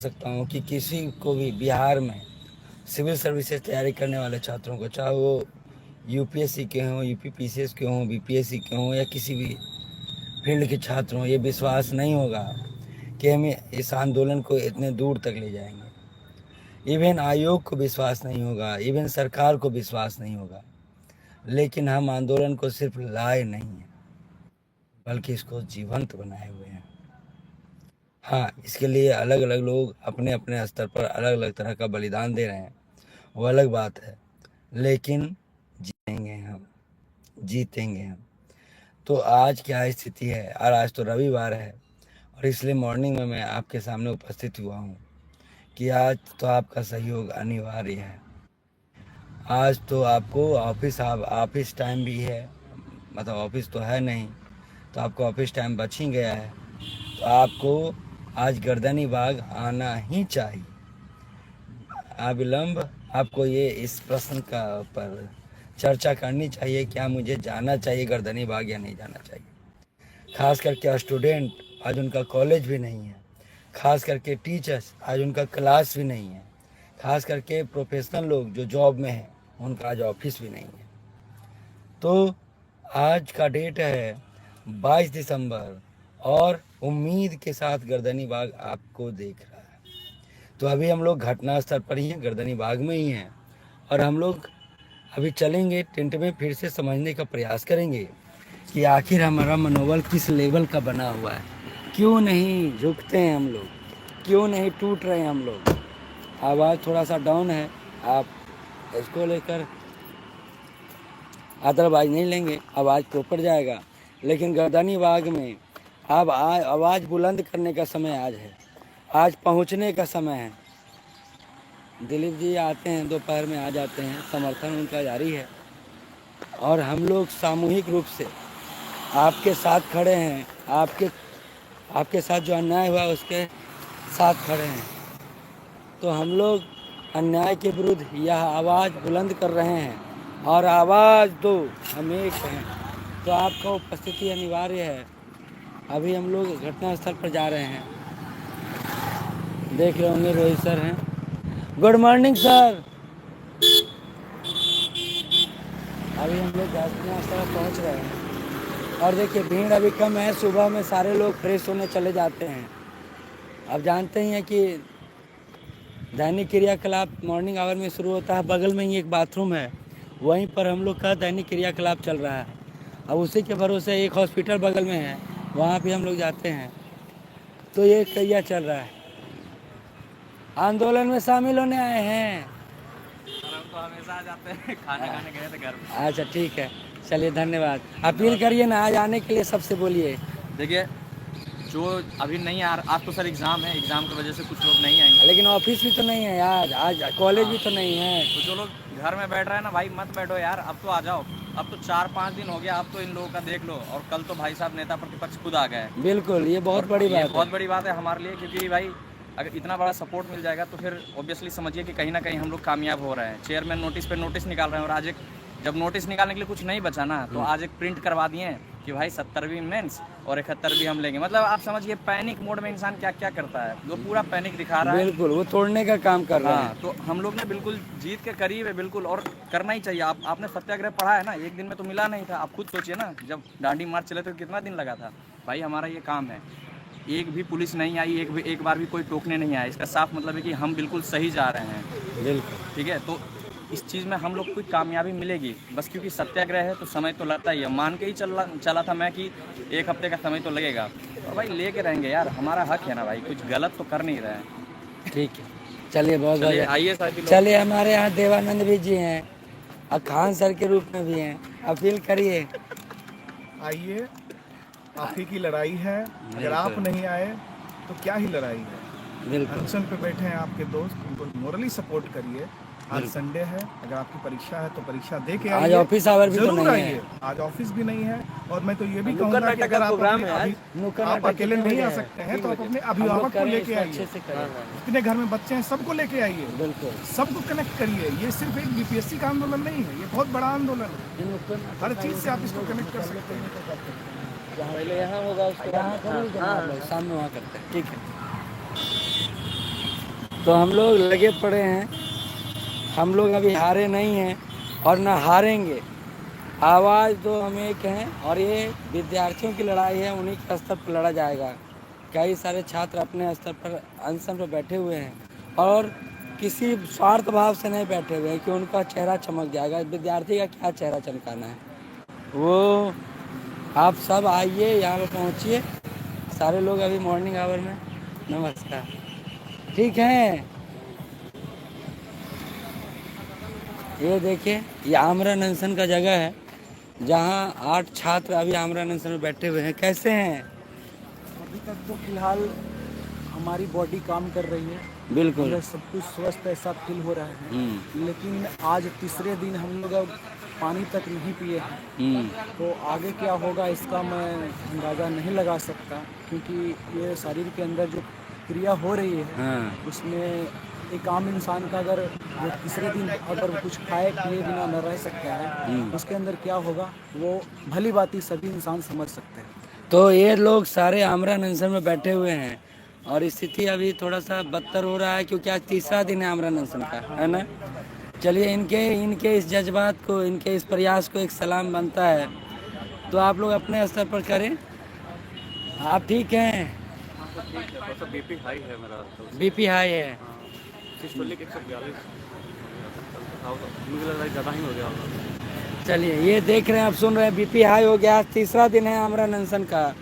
सकता हूँ कि किसी को भी बिहार में सिविल सर्विसेज तैयारी करने वाले छात्रों को, चाहे वो यूपीएससी के हों, यूपीपीसीएस के हों, बीपीएससी के हों या किसी भी फील्ड के छात्र हों, ये विश्वास नहीं होगा कि हम इस आंदोलन को इतने दूर तक ले जाएंगे। इवन आयोग को विश्वास नहीं होगा, इवन सरकार को विश्वास नहीं होगा। लेकिन हम आंदोलन को सिर्फ लाए नहीं हैं, बल्कि इसको जीवंत बनाए हुए हैं। हाँ, इसके लिए अलग अलग लोग अपने अपने स्तर पर अलग अलग तरह का बलिदान दे रहे हैं, वो अलग बात है, लेकिन जीतेंगे हम, जीतेंगे हम। तो आज क्या स्थिति है, और आज तो रविवार है, और इसलिए मॉर्निंग में मैं आपके सामने उपस्थित हुआ हूँ कि आज तो आपका सहयोग अनिवार्य है। आज तो आपको ऑफिस टाइम भी है, मतलब ऑफिस तो है नहीं, तो आपको ऑफिस टाइम बच ही गया है, तो आपको आज गर्दनी बाग आना ही चाहिए। अविलंब आपको ये इस प्रश्न का पर चर्चा करनी चाहिए, क्या मुझे जाना चाहिए गर्दनी बाग या नहीं जाना चाहिए। खास करके स्टूडेंट, आज उनका कॉलेज भी नहीं है, खास करके टीचर्स, आज उनका क्लास भी नहीं है, खास करके प्रोफेशनल लोग जो जॉब में हैं, उनका आज ऑफिस भी नहीं है। तो आज का डेट है 22 दिसंबर, और उम्मीद के साथ गर्दनी बाग आपको देख रहा है। तो अभी हम लोग घटना स्थल पर ही हैं, गर्दनी बाग में ही हैं, और हम लोग अभी चलेंगे टेंट में, फिर से समझने का प्रयास करेंगे कि आखिर हमारा मनोबल किस लेवल का बना हुआ है, क्यों नहीं झुकते हैं हम लोग, क्यों नहीं टूट रहे हैं हम लोग। आवाज़ थोड़ा सा डाउन है, आप इसको लेकर अदरवाइज नहीं लेंगे, आवाज़ प्रॉपर जाएगा। लेकिन गर्दनी बाग में अब आवाज़ बुलंद करने का समय आज है, आज पहुंचने का समय है। दिलीप जी आते हैं, दोपहर में आ जाते हैं, समर्थन उनका जारी है, और हम लोग सामूहिक रूप से आपके साथ खड़े हैं, आपके साथ जो अन्याय हुआ उसके साथ खड़े हैं। तो हम लोग अन्याय के विरुद्ध यह आवाज़ बुलंद कर रहे हैं, और आवाज़ दो हम एक हैं, तो आपका उपस्थिति अनिवार्य है। अभी हम लोग घटनास्थल पर जा रहे हैं, देख रहे होंगे रोहित सर हैं। Good morning sir. अभी हम लोग घटनास्थल पहुंच रहे हैं, और देखिए भीड़ अभी कम है, सुबह में सारे लोग फ्रेश होने चले जाते हैं। अब जानते ही हैं कि दैनिक क्रियाकलाप मॉर्निंग आवर में शुरू होता है, बगल में ही एक बाथरूम है, वहीं पर हम लोग का दैनिक क्रियाकलाप चल रहा है। अब उसी के भरोसे एक हॉस्पिटल बगल में है, वहाँ भी हम लोग जाते हैं। तो ये कैया चल रहा है, आंदोलन में शामिल होने आए हैं। तो हमेशा आ जाते हैं, खाना खाने गए थे घर में। अच्छा ठीक है, चलिए धन्यवाद। अपील करिए ना, आज आने के लिए सबसे बोलिए। देखिए, जो अभी नहीं आ रहा, आज तो सर एग्ज़ाम है, एग्ज़ाम की वजह से कुछ लोग नहीं आएंगे। लेकिन ऑफिस भी तो नहीं है यार, आज कॉलेज भी तो नहीं है। तो जो लोग घर में बैठ रहे हैं ना भाई, मत बैठो यार, अब तो आ जाओ। अब तो 4-5 दिन हो गया, अब तो इन लोगों का देख लो, और कल तो भाई साहब नेता प्रतिपक्ष खुद आ गए। बिल्कुल, ये बहुत बड़ी बात है। बहुत बड़ी बात है हमारे लिए, क्योंकि भाई अगर इतना बड़ा सपोर्ट मिल जाएगा तो फिर ऑब्वियसली समझिए कि कहीं ना कहीं हम लोग कामयाब हो रहे हैं। चेयरमैन नोटिस पे नोटिस निकाल रहे हैं, और आज एक जब नोटिस निकालने के लिए कुछ नहीं बचा ना, तो आज एक प्रिंट करवा दिए हैं कि भाई 70वीं मेंस और 71वीं हम लेंगे। मतलब आप समझिए पैनिक मोड में इंसान क्या क्या करता है, वो पूरा पैनिक दिखा रहा है। बिल्कुल, वो तोड़ने का काम कर रहा है। हाँ, तो हम लोग ने बिल्कुल जीत के करीब है, बिल्कुल, और करना ही चाहिए। आपने सत्याग्रह पढ़ा है ना, एक दिन में तो मिला नहीं था। आप खुद सोचिए ना, जब दांडी मार्च चले तो कितना दिन लगा था। भाई हमारा ये काम है, एक भी पुलिस नहीं आई, एक बार भी कोई टोकने नहीं आया। इसका साफ मतलब है कि हम बिल्कुल सही जा रहे हैं। बिल्कुल ठीक है, तो इस चीज़ में हम लोग को कामयाबी मिलेगी, बस क्योंकि सत्याग्रह है तो समय तो लगता ही है। मान के ही चला था मैं कि 1 हफ्ते का समय तो लगेगा, और भाई लेके रहेंगे यार, हमारा हक है ना भाई, कुछ गलत तो कर नहीं रहे हैं। ठीक है, चलिए बहुत बहुत आइए साहब। चलिए, हमारे यहाँ देवानंद भी जी हैं, और खान सर के रूप में भी हैं, अपील करिए। आइए, आप ही की लड़ाई है, अगर आप नहीं आए तो क्या ही लड़ाई है। बिल्कुल, अनशन पे बैठे हैं आपके दोस्त, उनको मोरली सपोर्ट करिए। आज संडे है, अगर आपकी परीक्षा है तो परीक्षा दे के आइए। आज ऑफिस आवर भी तो जरूर नहीं है। आइए, आज ऑफिस भी नहीं है। और मैं तो ये भी कहूँगा कि अगर आप अकेले नहीं आ सकते हैं तो आप अपने अभिभावक को लेके आइए, जितने घर में बच्चे हैं सबको लेके आइए, बिल्कुल सबको कनेक्ट करिए। ये सिर्फ एक बीपीएससी का आंदोलन नहीं है, ये बहुत बड़ा आंदोलन है। हर चीज़ से आप इसको कनेक्ट कर सकते हैं। पहले यहाँ होगा, उसके यहाँ सामने वहाँ करते हैं। ठीक है। तो हम लोग लगे पड़े हैं, हम लोग अभी हारे नहीं हैं और ना हारेंगे। आवाज़ तो हम एक हैं और ये विद्यार्थियों की लड़ाई है, उन्हीं के स्तर पर लड़ा जाएगा। कई सारे छात्र अपने स्तर पर अनशन पर बैठे हुए हैं और किसी स्वार्थ भाव से नहीं बैठे हुए हैं कि उनका चेहरा चमक जाएगा। विद्यार्थी का क्या चेहरा चमकाना है, वो आप सब आइए, यहाँ पर पहुँचिए सारे लोग अभी मॉर्निंग आवर में। नमस्कार, ठीक है। ये देखिए, ये आमरण अनशन का जगह है जहाँ 8 छात्र अभी आमरण अनशन में बैठे हुए हैं। कैसे हैं? अभी तक तो फिलहाल हमारी बॉडी काम कर रही है, बिल्कुल अंदर सब कुछ स्वस्थ ऐसा फील हो रहा है। लेकिन आज तीसरे दिन हम लोग अब पानी तक नहीं पिए हैं, तो आगे क्या होगा इसका मैं अंदाज़ा नहीं लगा सकता, क्योंकि ये शरीर के अंदर जो क्रिया हो रही है हाँ। उसमें एक आम इंसान का अगर वो तीसरे दिन अगर कुछ खाए पिए बिना न रह सकता है, उसके अंदर क्या होगा वो भली बात ही सभी इंसान समझ सकते हैं। तो ये लोग सारे आमरण अनशन में बैठे हुए हैं और स्थिति अभी थोड़ा सा बदतर हो रहा है, क्योंकि आज तीसरा दिन है आमरण अनशन का, है ना। चलिए, इनके इस जज्बात को, इनके इस प्रयास को एक सलाम बनता है। तो आप लोग अपने स्तर पर करें। आप ठीक हैं? बीपी हाई है मेरा, तो बीपी हाई है। सिस्टोलिक 142, मुझे लग रहा है ज़्यादा ही हो गया होगा। चलिए, ये देख रहे हैं, आप सुन रहे हैं, बीपी हाई हो गया। तीसरा दिन है आमरण अनशन का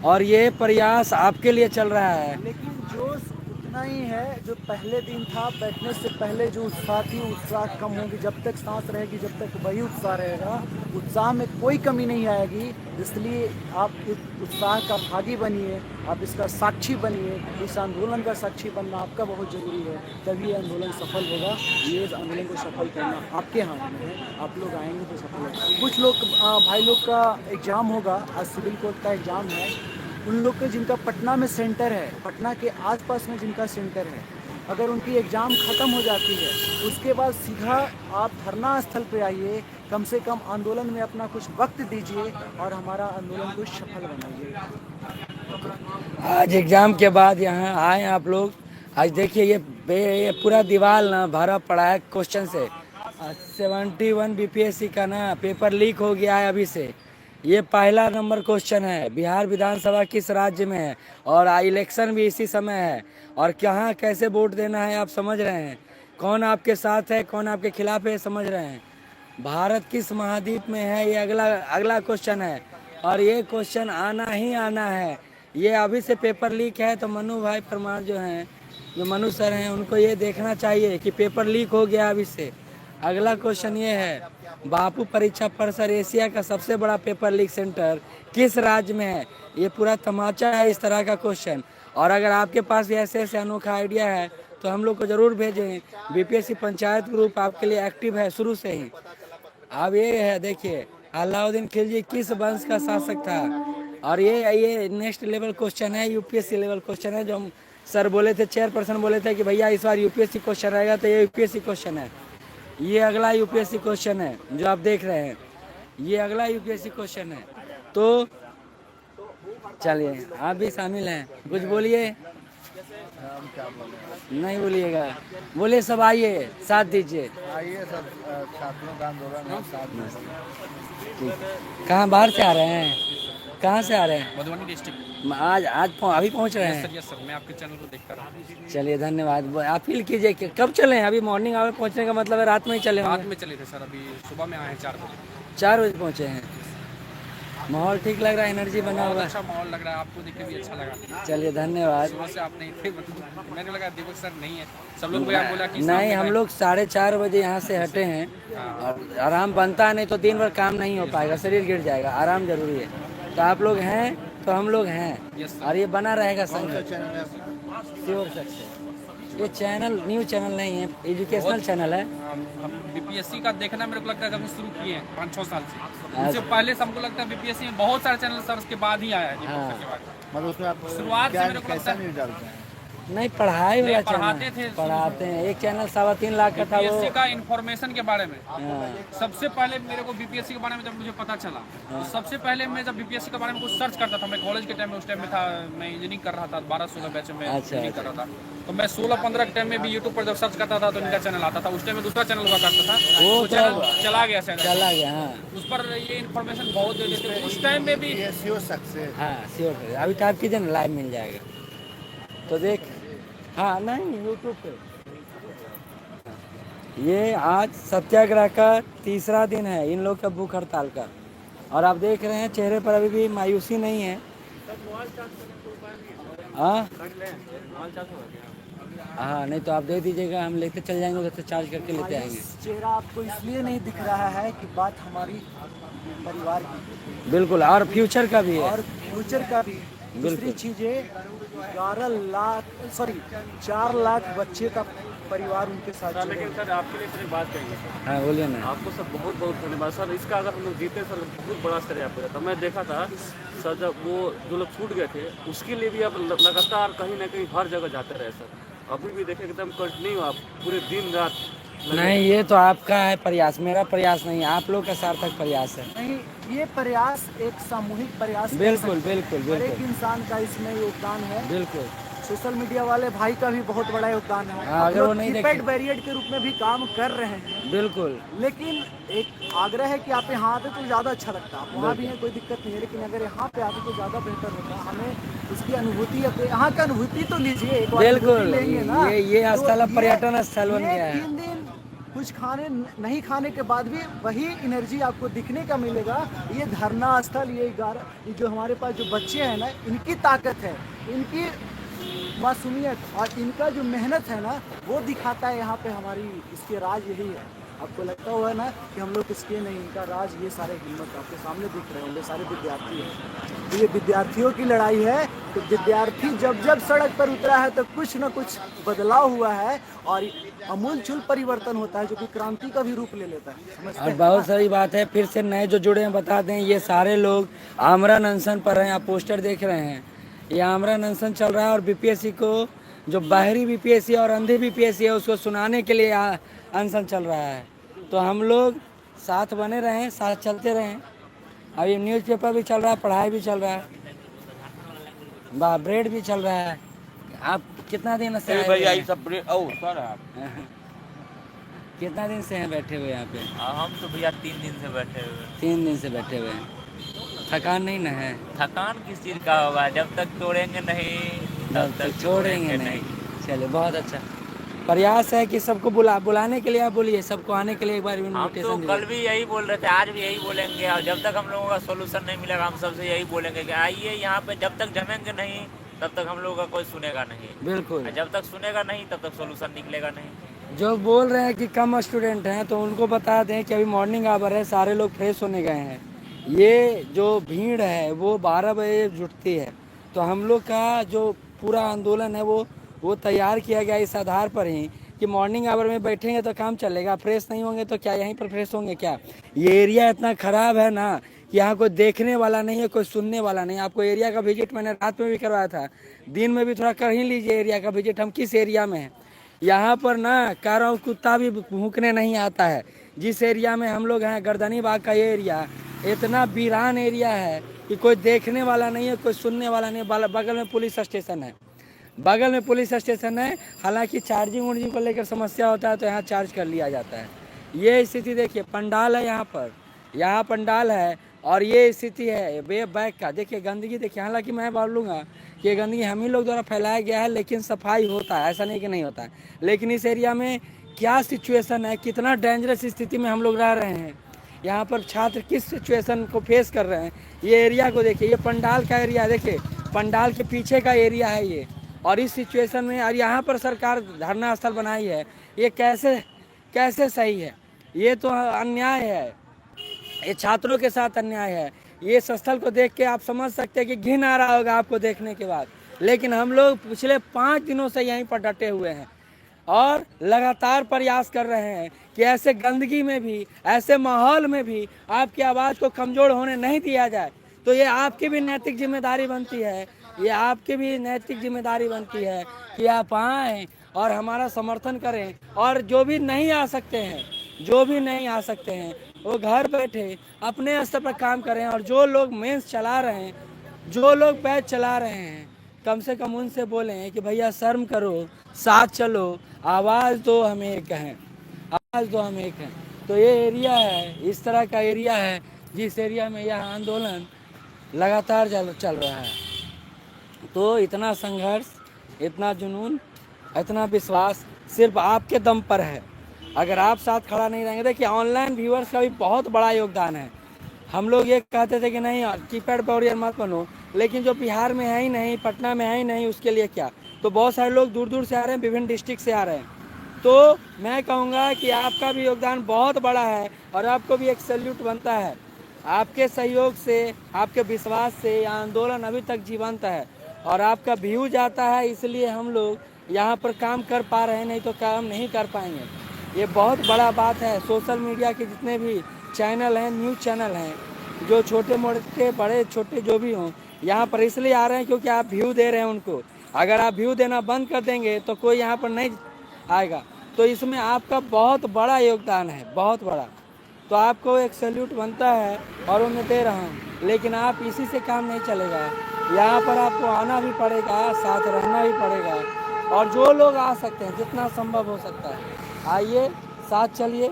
और ये प्रयास आपके लिए चल रहा है। लेकिन जोश उतना ही है जो पहले दिन था। बैठने से पहले जो उत्साह थी, उत्साह कम होगी। जब तक सांस रहेगी, जब तक वही उत्साह रहेगा, उत्साह में कोई कमी नहीं आएगी। इसलिए आप इस उत्साह का भागी बनिए, आप इसका साक्षी बनिए। इस आंदोलन का साक्षी बनना आपका बहुत ज़रूरी है, तभी ये आंदोलन सफल होगा। ये इस आंदोलन को सफल करना आपके हाथ में है। आप लोग आएंगे तो सफल होगा। कुछ लोग भाई लोग का एग्ज़ाम होगा, आज सिविल कोर्ट का एग्ज़ाम है। उन लोग के जिनका पटना में सेंटर है, पटना के आसपास में जिनका सेंटर है, अगर उनकी एग्ज़ाम ख़त्म हो जाती है उसके बाद सीधा आप धरना स्थल पे आइए। कम से कम आंदोलन में अपना कुछ वक्त दीजिए और हमारा आंदोलन को सफल बनाइए। आज एग्ज़ाम के बाद यहाँ आए आप लोग। आज देखिए, ये पूरा दीवार ना भरा पड़ा है क्वेश्चन से। 71 बीपीएससी का ना पेपर लीक हो गया है अभी से। ये पहला नंबर क्वेश्चन है, बिहार विधानसभा किस राज्य में है और इलेक्शन भी इसी समय है और कहाँ कैसे वोट देना है आप समझ रहे हैं। कौन आपके साथ है, कौन आपके खिलाफ है, समझ रहे हैं। भारत किस महाद्वीप में है, ये अगला क्वेश्चन है और ये क्वेश्चन आना ही आना है। ये अभी से पेपर लीक है तो मनु भाई परमार जो हैं, जो मनु सर हैं, उनको ये देखना चाहिए कि पेपर लीक हो गया अभी से। अगला क्वेश्चन ये है, बापू परीक्षा परिसर एशिया का सबसे बड़ा पेपर लीक सेंटर किस राज्य में है। ये पूरा तमाचा है इस तरह का क्वेश्चन। और अगर आपके पास भी ऐसे अनोखा आइडिया है तो हम लोग को ज़रूर भेजें। बीपीएससी पंचायत ग्रुप आपके लिए एक्टिव है शुरू से ही। अब ये है, देखिए, अलाउद्दीन खिलजी किस वंश का शासक था। और ये नेक्स्ट लेवल क्वेश्चन है, यूपीएससी लेवल क्वेश्चन है। जो हम सर बोले थे, चेयरपर्सन बोले थे कि भैया इस बार यूपीएससी क्वेश्चन रहेगा, तो ये यूपीएससी क्वेश्चन है। ये अगला यूपीएससी क्वेश्चन है जो आप देख रहे हैं, ये अगला यूपीएससी क्वेश्चन है। तो चलिए, आप भी शामिल हैं, कुछ बोलिए। नहीं बोलिएगा, बोलिए सब आइए, साथ दीजिए। आइए सब छात्रों का आंदोलन है, साथ में। ठीक, कहाँ बाहर से आ रहे हैं, कहाँ से आ रहे हैं? मधुबनी डिस्ट्रिक्ट। आज अभी पहुँच रहे हैं? यस सर, मैं आपके चैनल को देखता रहा। चलिए, धन्यवाद। अपील कीजिए कि कब चलें? अभी मॉर्निंग आवर पहुँचने का मतलब है रात में ही चले रात होंगे। में चले थे सर, अभी सुबह में आए हैं 4 बजे। 4 बजे पहुँचे हैं। माहौल ठीक लग रहा है, एनर्जी बना बहुत हुआ। अच्छा माहौल लग रहा है, आपको देख के भी अच्छा लगा। चलिए, धन्यवाद। सुबह से आप नहीं थे, मतलब मैंने लगा दीपक सर नहीं है, सब लोग भैया बोला कि नहीं, हम लोग 4:30 बजे यहाँ से हटे हैं और आराम बनता है, नहीं तो दिन भर काम नहीं हो पाएगा, शरीर गिर जाएगा। आराम जरूरी है। तो आप लोग हैं तो हम लोग हैं और ये बना रहेगा संघर्ष। Sure success. ये चैनल न्यू चैनल नहीं है, एजुकेशनल चैनल है। बीपीएससी का देखना मेरे को लगता है जब हम शुरू किए हैं 5-6 साल से, उससे पहले से हमको लगता है बीपीएससी में बहुत सारे चैनल सर उसके बाद ही आया है। हाँ। के बाद मतलब उसमें आप शुरुआत से मेरे को लगता कैसा है न्यूज डालते हैं? नहीं, पढ़ाई वाला पढ़ाते चैनल थे। पढ़ाते हैं। एक चैनल 3.25 लाख का था वो। बीपीएससी का इन्फॉर्मेशन के बारे में हाँ। सबसे पहले मेरे को बीपीएससी के बारे में जब मुझे पता चला, तो सबसे पहले मैं जब बीपीएससी के बारे में कुछ सर्च करता था, मैं कॉलेज के टाइम में, उस टाइम में था, मैं इंजीनियरिंग कर रहा था, 12-16 बैच में अच्छा, इंजीनियरिंग कर रहा था। तो मैं 16-15 के टाइम में भी यूट्यूब पर जब सर्च करता था तो इनका चैनल आता था। उस टाइम में दूसरा चैनल हुआ करता था, वो वो चैनल चला गया शायद, चला गया। हाँ उस पर ये इन्फॉर्मेशन बहुत देते थे उस टाइम में भी। SEO success. हाँ श्योर, अभी टाइप कीजिए ना, लाइव मिल जाएगा तो देख। हाँ नहीं, यूट्यूब पे ये आज सत्याग्रह का तीसरा दिन है इन लोग का, भूख हड़ताल का। और आप देख रहे हैं चेहरे पर अभी भी मायूसी नहीं है। हाँ हाँ, नहीं तो आप दे दीजिएगा, हम लेते चल जाएंगे, उधर से चार्ज करके लेते आएंगे। चेहरा आपको इसलिए नहीं दिख रहा है कि बात हमारी परिवार की बिल्कुल, और फ्यूचर का भी है। और फ्यूचर का भी। दूसरी चीजें 4 लाख बच्चे का परिवार उनके साथ सर जुड़े लेकिन हैं। सर आपके लिए सर एक बात कहेंगे सर, हाँ बोलिए ना। आपको सर बहुत बहुत धन्यवाद सर। इसका अगर हम लोग जीते सर बहुत बड़ा श्रेय आपको जाता। मैं देखा था सर जब वो जो लोग छूट गए थे उसके लिए भी आप लगातार कहीं ना कहीं हर जगह जाते रहे सर। अभी भी देखें एकदम कंटिन्यू आप पूरे दिन रात नहीं, ये तो आपका है प्रयास, मेरा प्रयास नहीं है, आप लोग का सार्थक प्रयास है। नहीं, ये प्रयास एक सामूहिक प्रयास कह बिल्कुल सकते हैं। बिल्कुल हर एक बिल्कुल इंसान का इसमें योगदान है। बिल्कुल। सोशल मीडिया वाले भाई का भी बहुत बड़ा योगदान है। हाँ, अगर वो नहीं कीपैड देखे- बैरियर के रूप में भी काम कर रहे हैं। बिल्कुल लेकिन एक आग्रह है कि आप यहाँ आते तो ज़्यादा अच्छा लगता। आप वहाँ भी हैं, कोई दिक्कत नहीं है, लेकिन अगर यहाँ पे आते तो ज़्यादा बेहतर होता। हमें उसकी अनुभूति, यहाँ की अनुभूति तो लीजिए, एक बार बिल्कुल। अनुभूति लेंगे ना। ये तो स्थल अब ये- पर्यटन स्थल बन ये गया है। 3 दिन कुछ खाने नहीं खाने के बाद भी वही एनर्जी आपको दिखने का मिलेगा। ये धरना स्थल, ये जो हमारे पास जो बच्चे हैं ना, इनकी ताकत है, इनकी मासूमियत और इनका जो मेहनत है ना, वो दिखाता है यहाँ पे हमारी इसके राज यही है। आपको लगता हुआ ना कि हम लोग इसके नहीं, इनका राज ये सारे हिम्मत आपके सामने दिख रहे होंगे, सारे विद्यार्थी हैं। तो ये विद्यार्थियों की लड़ाई है। तो विद्यार्थी जब जब सड़क पर उतरा है तो कुछ ना कुछ बदलाव हुआ है और अमूलचूल परिवर्तन होता है, जो कि क्रांति का भी रूप ले लेता है। समझते और हैं? बहुत सारी बात है, फिर से नए जो जुड़े हैं बता दें, ये सारे लोग आमरण अनशन पर हैं। आप पोस्टर देख रहे हैं, ये आमरण अनशन चल रहा है। और बीपीएससी को, जो बाहरी बीपीएससी और अंधे बीपीएससी है, उसको सुनाने के लिए अनशन चल रहा है। तो हम लोग साथ बने रहें, साथ चलते रहें। अभी न्यूज़पेपर भी चल रहा है, पढ़ाई भी चल रहा है, ब्रेड भी चल रहा है। आप कितना दिन से आए हुए हैं? कितना दिन से हैं बैठे हुए यहाँ पे? हम तो भैया 3 दिन से बैठे हुए हैं। 3 दिन से बैठे हुए हैं। थकान नहीं ना है? थकान किस चीज़ का होगा, जब तक तोड़ेंगे नहीं तब तक छोड़ेंगे नहीं। चलिए बहुत अच्छा प्रयास है कि सबको बुलाने के लिए आप बोलिए, सबको आने के लिए एक बार हम तो इन्विटेशन कल भी यही बोल रहे थे, आज भी यही बोलेंगे। और जब तक हम लोगों का सोल्यूशन नहीं मिलेगा हम सबसे यही बोलेंगे कि आइए यहाँ पे। जब तक जमेंगे नहीं तब तक हम लोगों का कोई सुनेगा नहीं। बिल्कुल। जब तक सुनेगा नहीं तब तक सोल्यूशन निकलेगा नहीं। जो बोल रहे हैं कि कम स्टूडेंट हैं, तो उनको बता दें कि अभी मॉर्निंग आवर है, सारे लोग फ्रेश होने गए हैं। ये जो भीड़ है वो 12 बजे जुटती है। तो हम लोग का जो पूरा आंदोलन है वो तैयार किया गया इस आधार पर ही कि मॉर्निंग आवर में बैठेंगे तो काम चलेगा, फ्रेश नहीं होंगे तो क्या यहीं पर फ्रेश होंगे क्या? ये एरिया इतना ख़राब है ना कि यहाँ कोई देखने वाला नहीं है, कोई सुनने वाला नहीं। आपको एरिया का विजिट मैंने रात में भी करवाया था, दिन में भी थोड़ा कर ही लीजिए एरिया का विजिट, हम किस एरिया में हैं। यहाँ पर ना कह रहा हूँ, कुत्ता भी भूखने नहीं आता है। जिस एरिया में हम लोग हैं, गर्दनी बाग का ये एरिया इतना वीरान एरिया है कि कोई देखने वाला नहीं है, कोई सुनने वाला नहीं है। बगल में पुलिस स्टेशन है, बगल में पुलिस स्टेशन है। हालांकि चार्जिंग उर्जिंग को लेकर समस्या होता है तो यहाँ चार्ज कर लिया जाता है। ये स्थिति देखिए, पंडाल है यहाँ पर, यहाँ पंडाल है और ये स्थिति है वे बैग का। देखिए गंदगी देखिए, हालांकि मैं बोलूँगा कि ये गंदगी हम ही लोग द्वारा फैलाया गया है, लेकिन सफाई होता है, ऐसा नहीं कि नहीं होता है। लेकिन इस एरिया में क्या सिचुएशन है, कितना डेंजरस स्थिति में हम लोग रह रहे हैं, यहाँ पर छात्र किस सिचुएशन को फेस कर रहे हैं। ये एरिया को देखिए, ये पंडाल का एरिया देखिए, पंडाल के पीछे का एरिया है ये। और इस सिचुएशन में और यहाँ पर सरकार धरना स्थल बनाई है, ये कैसे सही है? ये तो अन्याय है, ये छात्रों के साथ अन्याय है। ये स्थल को देख के आप समझ सकते हैं कि घिन आ रहा होगा आपको देखने के बाद। लेकिन हम लोग पिछले 5 दिनों से यहीं पर डटे हुए हैं और लगातार प्रयास कर रहे हैं कि ऐसे गंदगी में भी, ऐसे माहौल में भी आपकी आवाज़ को कमज़ोर होने नहीं दिया जाए। तो ये आपकी भी नैतिक जिम्मेदारी बनती है, ये आपकी भी नैतिक जिम्मेदारी बनती है कि आप आएँ और हमारा समर्थन करें। और जो भी नहीं आ सकते हैं वो घर बैठे अपने स्तर पर काम करें। और जो लोग मेंस चला रहे हैं, जो लोग बैच चला रहे हैं, कम से कम उनसे बोलें कि भैया शर्म करो, साथ चलो, आवाज़ तो हम एक हैं, आवाज़ तो हम एक हैं। तो ये एरिया है, इस तरह का एरिया है जिस एरिया में यह आंदोलन लगातार चल रहा है। तो इतना संघर्ष, इतना जुनून, इतना विश्वास सिर्फ आपके दम पर है। अगर आप साथ खड़ा नहीं रहेंगे, देखिए ऑनलाइन व्यूअर्स का भी बहुत बड़ा योगदान है। हम लोग ये कहते थे कि नहीं कीपैड वॉरियर मत बनो, लेकिन जो बिहार में है ही नहीं, पटना में है ही नहीं, उसके लिए क्या। तो बहुत सारे लोग दूर दूर से आ रहे हैं, विभिन्न डिस्ट्रिक्ट से आ रहे हैं। तो मैं कहूँगा कि आपका भी योगदान बहुत बड़ा है और आपको भी एक सैल्यूट बनता है। आपके सहयोग से, आपके विश्वास से यह आंदोलन अभी तक जीवंत है और आपका व्यू जाता है, इसलिए हम लोग यहाँ पर काम कर पा रहे हैं, नहीं तो काम नहीं कर पाएंगे। ये बहुत बड़ा बात है। सोशल मीडिया के जितने भी चैनल हैं, न्यूज़ चैनल हैं, जो छोटे मोटे बड़े छोटे जो भी हों, यहाँ पर इसलिए आ रहे हैं क्योंकि आप व्यू दे रहे हैं उनको। अगर आप व्यू देना बंद कर देंगे तो कोई यहाँ पर नहीं आएगा। तो इसमें आपका बहुत बड़ा योगदान है, बहुत बड़ा। तो आपको एक सैल्यूट बनता है और वो मैं दे रहा हूँ। लेकिन आप इसी से काम नहीं चलेगा, यहाँ पर आपको आना भी पड़ेगा, साथ रहना भी पड़ेगा। और जो लोग आ सकते हैं, जितना संभव हो सकता है आइए, साथ चलिए,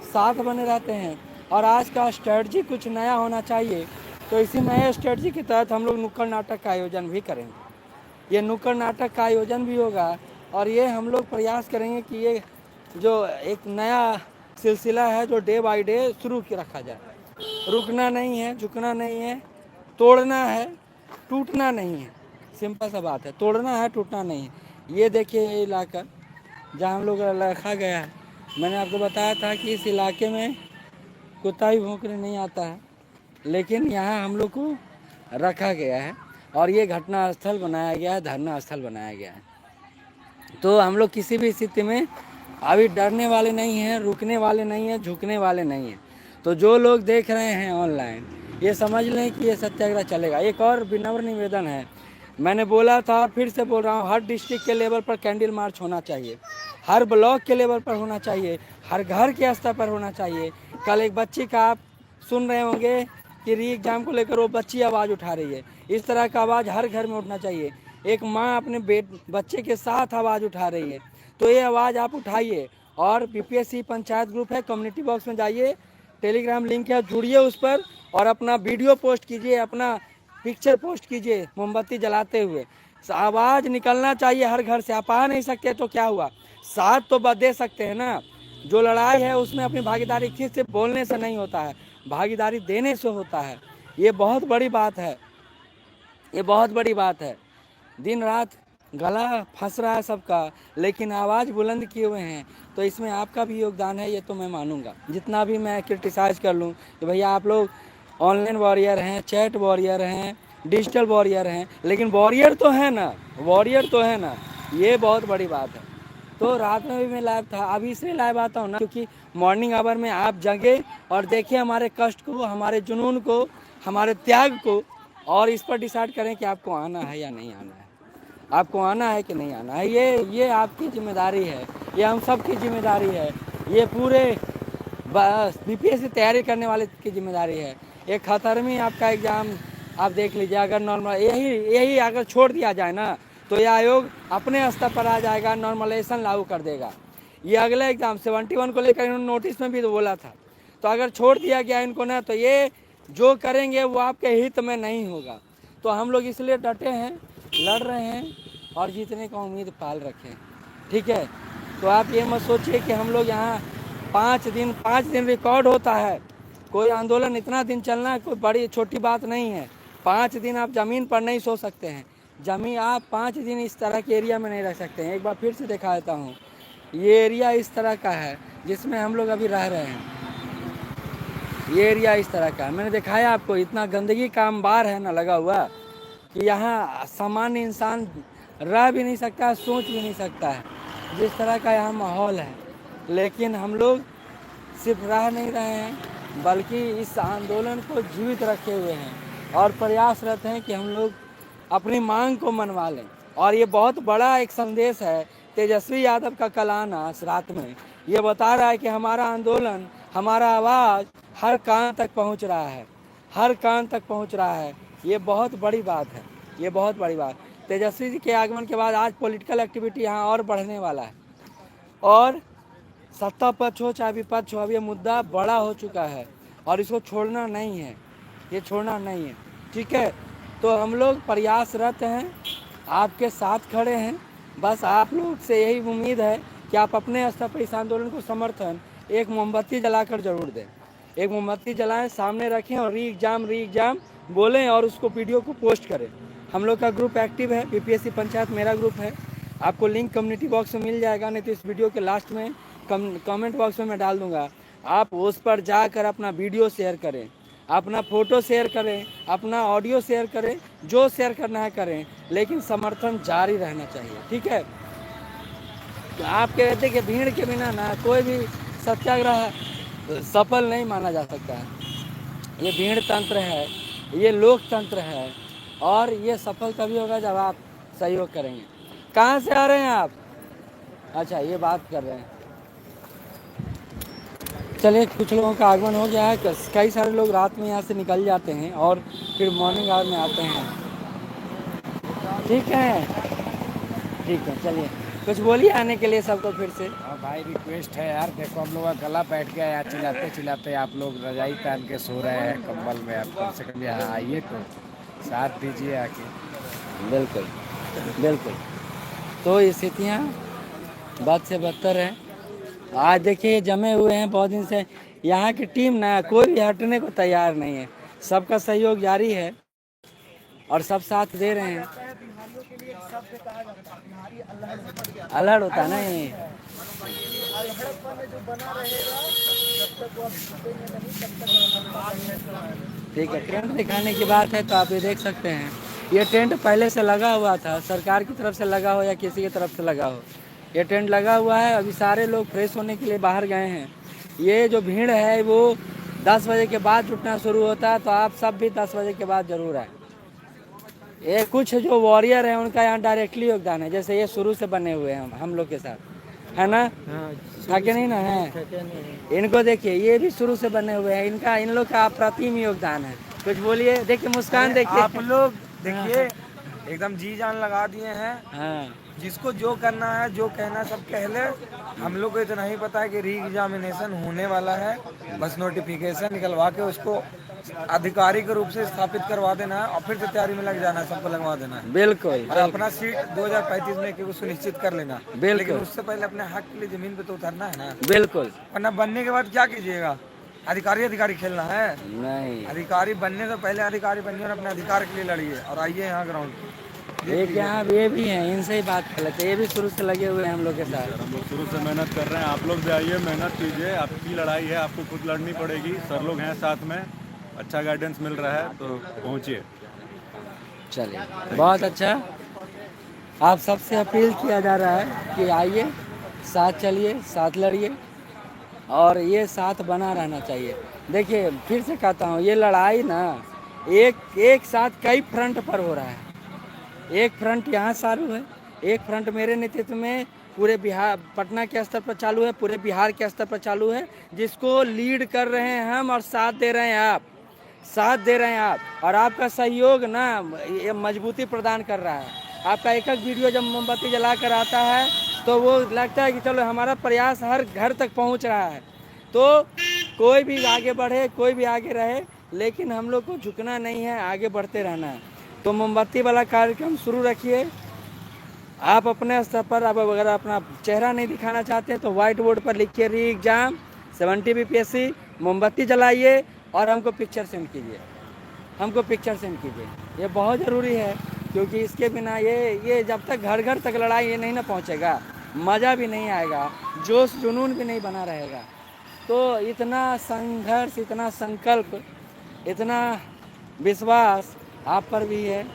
साथ बने रहते हैं। और आज का स्ट्रेटजी कुछ नया होना चाहिए। तो इसी नए स्ट्रेटजी के तहत हम लोग नुक्कड़ नाटक का आयोजन भी करेंगे। ये नुक्कड़ नाटक का आयोजन भी होगा और ये हम लोग प्रयास करेंगे कि ये जो एक नया सिलसिला है जो डे बाय डे शुरू रखा जाए। रुकना नहीं है, झुकना नहीं है, तोड़ना है, टूटना नहीं है। सिंपल सा बात है, तोड़ना है, टूटना नहीं है। ये देखिए ये इलाका जहाँ हम लोग रखा गया है, मैंने आपको बताया था कि इस इलाके में कुत्ता भी भौंकने नहीं आता है, लेकिन यहाँ हम लोग को रखा गया है और ये घटना स्थल बनाया गया है, धरना स्थल बनाया गया है। तो हम लोग किसी भी स्थिति में अभी डरने वाले नहीं हैं, रुकने वाले नहीं हैं, झुकने वाले नहीं हैं। तो जो लोग देख रहे हैं ऑनलाइन, ये समझ लें कि ये सत्याग्रह चलेगा। एक और विनम्र निवेदन है, मैंने बोला था और फिर से बोल रहा हूँ, हर डिस्ट्रिक्ट के लेवल पर कैंडल मार्च होना चाहिए, हर ब्लॉक के लेवल पर होना चाहिए, हर घर के स्तर पर होना चाहिए। कल एक बच्ची का आप सुन रहे होंगे कि री एग्जाम को लेकर वो बच्ची आवाज़ उठा रही है। इस तरह का आवाज़ हर घर में उठना चाहिए। एक माँ अपने बच्चे के साथ आवाज़ उठा रही है, तो ये आवाज़ आप उठाइए। और बीपीएससी पंचायत ग्रुप है, कम्युनिटी बॉक्स में जाइए, टेलीग्राम लिंक है, जुड़िए उस पर और अपना वीडियो पोस्ट कीजिए, अपना पिक्चर पोस्ट कीजिए मोमबत्ती जलाते हुए। आवाज़ निकलना चाहिए हर घर से। आप आ नहीं सकते तो क्या हुआ, साथ तो दे सकते हैं ना। जो लड़ाई है उसमें अपनी भागीदारी किसी से बोलने से नहीं होता है, भागीदारी देने से होता है। ये बहुत बड़ी बात है, ये बहुत बड़ी बात है। दिन रात गला फंस रहा है सबका, लेकिन आवाज़ बुलंद किए हुए हैं, तो इसमें आपका भी योगदान है, ये तो मैं मानूंगा। जितना भी मैं क्रिटिसाइज़ कर लूँ कि भैया आप लोग ऑनलाइन वॉरियर हैं, चैट वॉरियर हैं, डिजिटल वॉरियर हैं, लेकिन वॉरियर तो है ना, वॉरियर तो है ना, ये बहुत बड़ी बात है। तो रात में भी मैं लाइव था, अभी इसलिए लाइव आता हूँ ना क्योंकि मॉर्निंग आवर में आप जगे और देखिए हमारे कष्ट को, हमारे जुनून को, हमारे त्याग को, और इस पर डिसाइड करें कि आपको आना है या नहीं आना है, आपको आना है कि नहीं आना है। ये आपकी जिम्मेदारी है, ये हम सब की जिम्मेदारी है, ये पूरे बीपीएससी तैयारी करने वाले की जिम्मेदारी है। एक खतरमी आपका एग्ज़ाम आप देख लीजिए, अगर नॉर्मल यही अगर छोड़ दिया जाए ना तो ये आयोग अपने स्तर पर आ जाएगा, नॉर्मलाइजेशन लागू कर देगा। ये अगले एग्ज़ाम 71 को लेकर इन्होंने नोटिस में भी तो बोला था। तो अगर छोड़ दिया गया इनको ना, तो ये जो करेंगे वो आपके हित में नहीं होगा। तो हम लोग इसलिए डटे हैं, लड़ रहे हैं और जीतने का उम्मीद पाल रखें, ठीक है। तो आप ये मत सोचिए कि हम लोग यहाँ 5 दिन रिकॉर्ड होता है। कोई आंदोलन इतना दिन चलना कोई बड़ी छोटी बात नहीं है। 5 दिन आप ज़मीन पर नहीं सो सकते हैं, जमीन आप 5 दिन इस तरह के एरिया में नहीं रह सकते हैं। एक बार फिर से दिखा देता हूँ, ये एरिया इस तरह का है जिसमें हम लोग अभी रह रहे हैं। ये एरिया इस तरह का है, मैंने दिखाया आपको, इतना गंदगी का अंबार है ना लगा हुआ कि यहाँ सामान्य इंसान रह भी नहीं सकता, सोच भी नहीं सकता है, जिस तरह का यहाँ माहौल है। लेकिन हम लोग सिर्फ रह नहीं रहे हैं, बल्कि इस आंदोलन को जीवित रखे हुए हैं और प्रयासरत हैं कि हम लोग अपनी मांग को मनवा लें। और ये बहुत बड़ा एक संदेश है तेजस्वी यादव का कल आना रात में, ये बता रहा है कि हमारा आंदोलन, हमारा आवाज़ हर कान तक पहुंच रहा है, हर कान तक पहुंच रहा है। ये बहुत बड़ी बात है, ये बहुत बड़ी बात। तेजस्वी जी के आगमन के बाद आज पॉलिटिकल एक्टिविटी यहाँ और बढ़ने वाला है, और सत्ता पक्ष हो चाहे विपक्ष हो, अब ये मुद्दा बड़ा हो चुका है और इसको छोड़ना नहीं है, ये छोड़ना नहीं है। ठीक है, तो हम लोग प्रयासरत हैं, आपके साथ खड़े हैं। बस आप लोग से यही उम्मीद है कि आप अपने स्तर पर इस आंदोलन को समर्थन एक मोमबत्ती जलाकर जरूर दें। एक मोमबत्ती जलाएं, सामने रखें और री एग्जाम बोलें और उसको वीडियो को पोस्ट करें। हम लोग का ग्रुप एक्टिव है, बीपीएससी पंचायत मेरा ग्रुप है, आपको लिंक कम्युनिटी बॉक्स में मिल जाएगा, नहीं तो इस वीडियो के लास्ट में कमेंट बॉक्स में मैं डाल दूंगा। आप उस पर जाकर अपना वीडियो शेयर करें, अपना फ़ोटो शेयर करें, अपना ऑडियो शेयर करें, जो शेयर करना है करें, लेकिन समर्थन जारी रहना चाहिए। ठीक है, तो आप कहते कि भीड़ के बिना ना कोई भी सत्याग्रह सफल नहीं माना जा सकता है। ये भीड़ तंत्र है, ये लोकतंत्र है, और ये सफल तभी होगा जब आप सहयोग करेंगे। कहाँ से आ रहे हैं आप? अच्छा, ये बात कर रहे हैं। चलिए, कुछ लोगों का आगमन हो गया है, कई सारे लोग रात में यहाँ से निकल जाते हैं और फिर मॉर्निंग आवर में आते हैं। ठीक है, ठीक है, चलिए कुछ बोलिए आने के लिए सबको फिर से। और भाई रिक्वेस्ट है यार, देखो हम लोग का गला बैठ गया यार, चिल्लाते चिल्लाते आप लोग रजाई पहन के सो रहे हैं कंबल में, आप कम से कम यहाँ आइए तो साथ दीजिए आके। बिल्कुल बिल्कुल, तो स्थितियाँ बद से बदतर हैं। आज देखिए जमे हुए हैं बहुत दिन से, यहाँ की टीम ना कोई भी हटने को तैयार नहीं है, सबका सहयोग जारी है और सब साथ दे रहे हैं। अल्हड़ होता नहीं, ठीक है। टेंट दिखाने की बात है तो आप ये देख सकते हैं, ये टेंट पहले से लगा हुआ था, सरकार की तरफ से लगा हो या किसी की तरफ से लगा हो, ये टेंट लगा हुआ है। अभी सारे लोग फ्रेश होने के लिए बाहर गए हैं। ये जो भीड़ है वो 10 बजे के बाद जुटना शुरू होता है, तो आप सब भी 10 बजे के बाद जरूर आए। ये कुछ जो वॉरियर हैं उनका यहाँ डायरेक्टली योगदान है, जैसे ये शुरू से बने हुए हैं हम लोग के साथ, है ना? थके नहीं ना है? इनको देखिए, ये भी शुरू से बने हुए हैं, इनका इन लोग का अप्रतिम योगदान है। कुछ बोलिए, देखिए मुस्कान देखिए। आप लोग देखिए एकदम जी जान लगा दिए हैं। हाँ, जिसको जो करना है, जो कहना सब कह ले। हम लोग को इतना ही पता है कि री एग्जामिनेशन होने वाला है, बस नोटिफिकेशन निकलवा के उसको आधिकारिक रूप से स्थापित करवा देना है और फिर से तैयारी में लग जाना है, सबको लगवा देना है। बिल्कुल, और अपना सीट 2035 में कि सुनिश्चित कर लेना। लेकिन उससे पहले अपने हक के लिए जमीन पे तो उतरना है ना। बिल्कुल, वरना बनने के बाद क्या कीजिएगा? अधिकारी खेलना है? नहीं, अधिकारी बनने से पहले अधिकारी बनिए और अपने अधिकार के लिए लड़िए और आइए यहाँ ग्राउंड। एक यहाँ ये भी हैं, इनसे ही बात कर लेते हैं, ये भी शुरू से लगे हुए हैं हम लोग के साथ। हम लोग शुरू से मेहनत कर रहे हैं, आप लोग भी आइए, मेहनत कीजिए। आपकी लड़ाई है, आपको खुद लड़नी पड़ेगी। सर लोग हैं साथ में, अच्छा गाइडेंस मिल रहा है, तो पहुँचिए। चलिए, बहुत अच्छा। आप सबसे अपील किया जा रहा है कि आइए, साथ चलिए, साथ लड़िए, और ये साथ बना रहना चाहिए। देखिए, फिर से कहता हूँ, ये लड़ाई ना एक साथ कई फ्रंट पर हो रहा है। एक फ्रंट यहाँ चालू है, एक फ्रंट मेरे नेतृत्व में पूरे बिहार, पटना के स्तर पर चालू है, पूरे बिहार के स्तर पर चालू है, जिसको लीड कर रहे हैं हम और साथ दे रहे हैं आप, साथ दे रहे हैं आप, और आपका सहयोग ना ये मजबूती प्रदान कर रहा है। आपका एक एक वीडियो जब मोमबत्ती जला कर आता है तो वो लगता है कि चलो हमारा प्रयास हर घर तक पहुंच रहा है। तो कोई भी आगे बढ़े, कोई भी आगे रहे, लेकिन हम लोग को झुकना नहीं है, आगे बढ़ते रहना है। तो मोमबत्ती वाला कार्यक्रम शुरू रखिए। आप अपने स्तर पर, आप अगर अपना चेहरा नहीं दिखाना चाहते तो व्हाइट बोर्ड पर लिखिए री एग्जाम 70 बीपीएससी, मोमबत्ती जलाइए और हमको पिक्चर सेंड कीजिए, हमको पिक्चर सेंड कीजिए। ये बहुत ज़रूरी है, क्योंकि इसके बिना ये जब तक घर घर तक लड़ाई ये नहीं ना पहुँचेगा, मज़ा भी नहीं आएगा, जोश जुनून भी नहीं बना रहेगा। तो इतना संघर्ष, इतना संकल्प, इतना विश्वास आप पर भी है,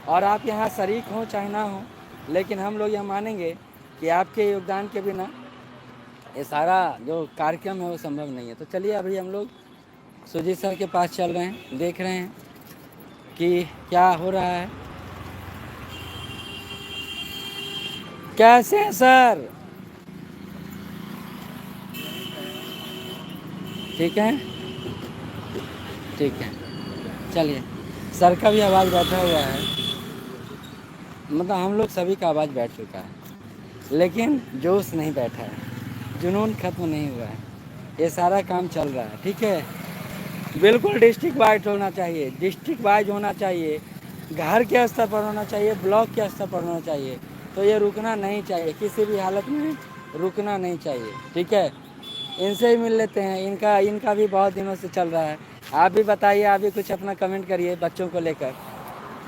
और आप यहाँ शरीक हों चाहे ना हो, लेकिन हम लोग यह मानेंगे कि आपके योगदान के बिना ये सारा जो कार्यक्रम है वो संभव नहीं है। तो चलिए, अभी हम लोग सुजीत सर के पास चल रहे हैं, देख रहे हैं कि क्या हो रहा है। कैसे हैं सर? ठीक है, ठीक है, चलिए। सर का भी आवाज़ बैठा हुआ है। मतलब हम लोग सभी का आवाज़ बैठ चुका है, लेकिन जोश नहीं बैठा है, जुनून खत्म नहीं हुआ है। ये सारा काम चल रहा है, ठीक है। बिल्कुल डिस्ट्रिक्ट वाइज होना चाहिए, डिस्ट्रिक्ट वाइज होना चाहिए, घर के स्तर पर होना चाहिए, ब्लॉक के स्तर पर होना चाहिए। तो ये रुकना नहीं चाहिए, किसी भी हालत में रुकना नहीं चाहिए, ठीक है। इनसे ही मिल लेते हैं, इनका भी बहुत दिनों से चल रहा है। आप भी बताइए, आप भी कुछ अपना कमेंट करिए बच्चों को लेकर।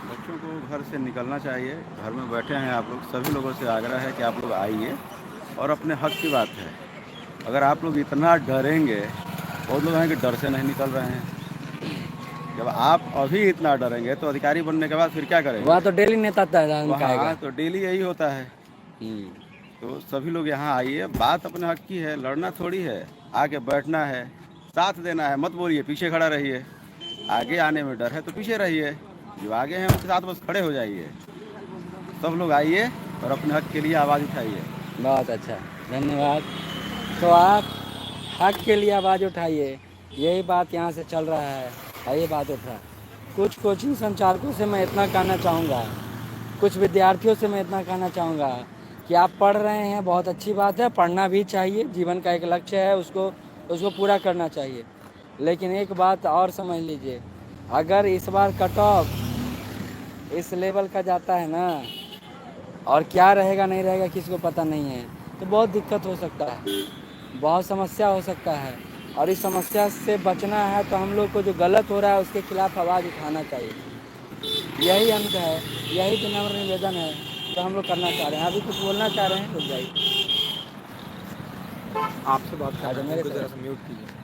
बच्चों को घर से निकलना चाहिए, घर में बैठे हैं आप लोग, सभी लोगों से आग्रह है कि आप लोग आइए और अपने हक की बात है। अगर आप लोग इतना डरेंगे, बहुत लोग हैं कि डर से नहीं निकल रहे हैं, जब आप अभी इतना डरेंगे तो अधिकारी बनने के बाद फिर क्या करेंगे? वहाँ तो डेली नेता वहाँ तो डेली यही होता है। तो सभी लोग यहाँ आइए, बात अपने हक की है, लड़ना थोड़ी है, आके बैठना है, साथ देना है। मत बोलिए पीछे खड़ा रहिए, आगे आने में डर है तो पीछे रहिए, जो आगे हैं उनके साथ बस खड़े हो जाइए। सब लोग आइए और अपने हक के लिए आवाज़ उठाइए। बहुत अच्छा, धन्यवाद। तो आप हक के लिए आवाज़ उठाइए, यही बात यहाँ से चल रहा है। आइए बात उठा। कुछ कोचिंग संचालकों से मैं इतना कहना चाहूँगा, कुछ विद्यार्थियों से मैं इतना कहना चाहूँगा कि आप पढ़ रहे हैं, बहुत अच्छी बात है, पढ़ना भी चाहिए, जीवन का एक लक्ष्य है, उसको पूरा करना चाहिए। लेकिन एक बात और समझ लीजिए, अगर इस बार कट ऑफ इस लेवल का जाता है ना, और क्या रहेगा नहीं रहेगा किसी को पता नहीं है, तो बहुत दिक्कत हो सकता है, बहुत समस्या हो सकता है। और इस समस्या से बचना है तो हम लोग को जो गलत हो रहा है उसके खिलाफ आवाज़ उठाना चाहिए। यही अंत है, यही विनम्र निवेदन है तो हम लोग करना चाह रहे हैं। अभी कुछ बोलना चाह रहे हैं, रुक जाइए, आपसे बात कर रहे हैं, मेरे उनको जरा से सा म्यूट कीजिए।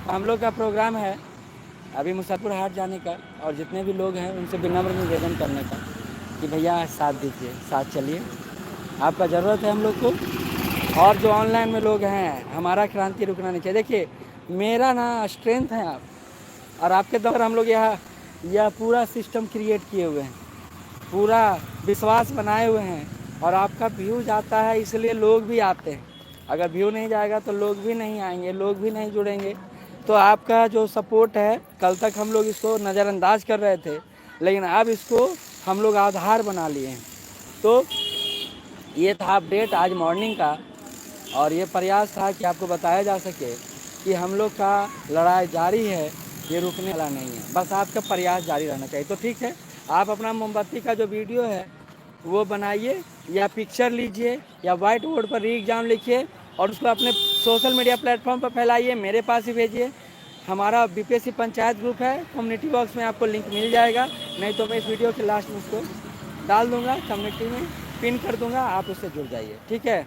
हम लोग का प्रोग्राम है अभी मुजफ्फरपुर हाट जाने का, और जितने भी लोग हैं उनसे विनम्र निवेदन करने का कि भैया साथ दीजिए, साथ चलिए, आपका ज़रूरत है हम लोग को। और जो ऑनलाइन में लोग हैं, हमारा क्रांति रुकना नहीं चाहिए। देखिए मेरा ना स्ट्रेंथ है आप, और आपके द्वारा हम लोग यह पूरा सिस्टम क्रिएट किए हुए हैं, पूरा विश्वास बनाए हुए हैं, और आपका व्यूज आता है इसलिए लोग भी आते हैं। अगर व्यू नहीं जाएगा तो लोग भी नहीं आएंगे, लोग भी नहीं जुड़ेंगे। तो आपका जो सपोर्ट है, कल तक हम लोग इसको नज़रअंदाज कर रहे थे, लेकिन अब इसको हम लोग आधार बना लिए हैं। तो ये था अपडेट आज मॉर्निंग का, और ये प्रयास था कि आपको बताया जा सके कि हम लोग का लड़ाई जारी है, ये रुकने वाला नहीं है, बस आपका प्रयास जारी रहना चाहिए। तो ठीक है, आप अपना मोमबत्ती का जो वीडियो है वो बनाइए, या पिक्चर लीजिए, या वाइट बोर्ड पर री एग्ज़ाम लिखिए और उसको अपने सोशल मीडिया प्लेटफॉर्म पर फैलाइए, मेरे पास ही भेजिए। हमारा बीपीएससी पंचायत ग्रुप है, कम्युनिटी बॉक्स में आपको लिंक मिल जाएगा, नहीं तो मैं इस वीडियो के लास्ट में उसको डाल दूँगा कम्युनिटी में। पिन कर दूंगा, आप उससे जुड़ जाइए, ठीक है।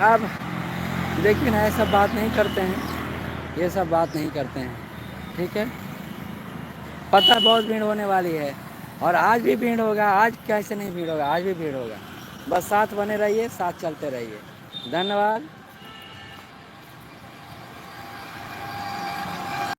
अब देखिए ना, ये सब बात नहीं करते हैं, ये सब बात नहीं करते हैं, ठीक है। पता बहुत भीड़ होने वाली है, और आज भी भीड़ होगा, आज कैसे नहीं भीड़ होगा, आज भी भीड़ होगा। बस साथ बने रहिए, साथ चलते रहिए। धन्यवाद।